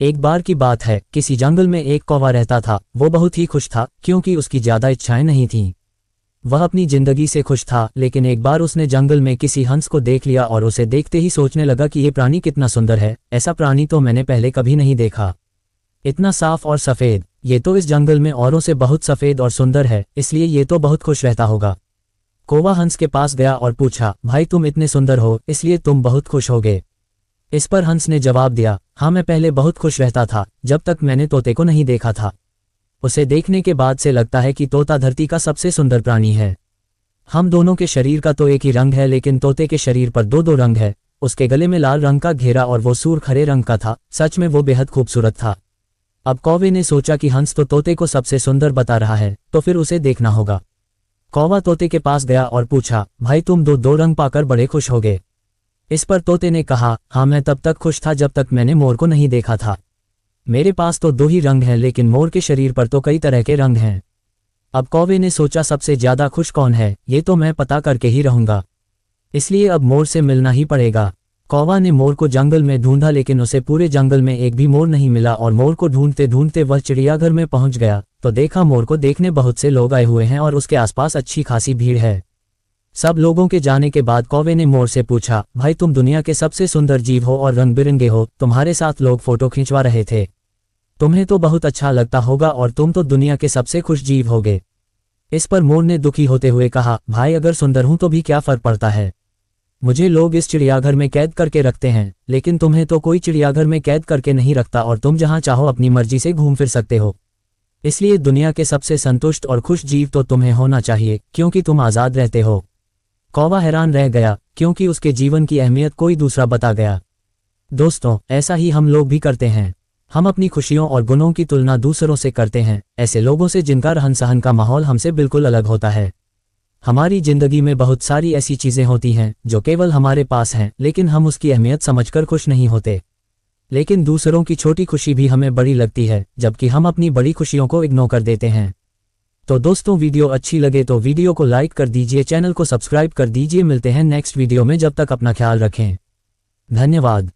एक बार की बात है, किसी जंगल में एक कौवा रहता था। वो बहुत ही खुश था क्योंकि उसकी ज्यादा इच्छाएं नहीं थीं। वह अपनी जिंदगी से खुश था, लेकिन एक बार उसने जंगल में किसी हंस को देख लिया और उसे देखते ही सोचने लगा कि ये प्राणी कितना सुंदर है। ऐसा प्राणी तो मैंने पहले कभी नहीं देखा। इतना साफ और सफेद, ये तो इस जंगल में औरों से बहुत सफेद और सुंदर है, इसलिए ये तो बहुत खुश रहता होगा। कौवा हंस के पास गया और पूछा, भाई तुम इतने सुंदर हो इसलिए तुम बहुत खुश होगे। इस पर हंस ने जवाब दिया, हाँ मैं पहले बहुत खुश रहता था जब तक मैंने तोते को नहीं देखा था। उसे देखने के बाद से लगता है कि तोता धरती का सबसे सुंदर प्राणी है। हम दोनों के शरीर का तो एक ही रंग है, लेकिन तोते के शरीर पर दो दो रंग है। उसके गले में लाल रंग का घेरा और वो सूर्ख हरे रंग का था। सच में वो बेहद खूबसूरत था। अब कौवे ने सोचा कि हंस तो तोते को सबसे सुंदर बता रहा है, तो फिर उसे देखना होगा। कौवा तोते के पास गया और पूछा, भाई तुम दो रंग पाकर बड़े खुश हो गए। इस पर तोते ने कहा, हाँ मैं तब तक खुश था जब तक मैंने मोर को नहीं देखा था। मेरे पास तो दो ही रंग हैं, लेकिन मोर के शरीर पर तो कई तरह के रंग हैं। अब कौवे ने सोचा सबसे ज्यादा खुश कौन है, ये तो मैं पता करके ही रहूंगा। इसलिए अब मोर से मिलना ही पड़ेगा। कौवा ने मोर को जंगल में ढूंढा, लेकिन उसे पूरे जंगल में एक भी मोर नहीं मिला और मोर को ढूंढते ढूंढते वह चिड़ियाघर में पहुंच गया तो देखा मोर को देखने बहुत से लोग आए हुए हैं और उसके आसपास अच्छी खासी भीड़ है। सब लोगों के जाने के बाद कौवे ने मोर से पूछा, भाई तुम दुनिया के सबसे सुंदर जीव हो और रंग बिरंगे हो, तुम्हारे साथ लोग फोटो खिंचवा रहे थे, तुम्हें तो बहुत अच्छा लगता होगा और तुम तो दुनिया के सबसे खुश जीव होगे। इस पर मोर ने दुखी होते हुए कहा, भाई अगर सुंदर हूं तो भी क्या फर्क पड़ता है, मुझे लोग इस चिड़ियाघर में कैद करके रखते हैं, लेकिन तुम्हें तो कोई चिड़ियाघर में कैद करके नहीं रखता और तुम जहां चाहो अपनी मर्जी से घूम फिर सकते हो। इसलिए दुनिया के सबसे संतुष्ट और खुश जीव तो तुम्हें होना चाहिए, क्योंकि तुम आज़ाद रहते हो। कौवा हैरान रह गया क्योंकि उसके जीवन की अहमियत कोई दूसरा बता गया। दोस्तों, ऐसा ही हम लोग भी करते हैं। हम अपनी खुशियों और गुणों की तुलना दूसरों से करते हैं, ऐसे लोगों से जिनका रहन सहन का माहौल हमसे बिल्कुल अलग होता है। हमारी जिंदगी में बहुत सारी ऐसी चीजें होती हैं जो केवल हमारे पास हैं, लेकिन हम उसकी अहमियत समझकर खुश नहीं होते। लेकिन दूसरों की छोटी खुशी भी हमें बड़ी लगती है, जबकि हम अपनी बड़ी खुशियों को इग्नोर कर देते हैं। तो दोस्तों, वीडियो अच्छी लगे तो वीडियो को लाइक कर दीजिए, चैनल को सब्सक्राइब कर दीजिए। मिलते हैं नेक्स्ट वीडियो में, जब तक अपना ख्याल रखें। धन्यवाद।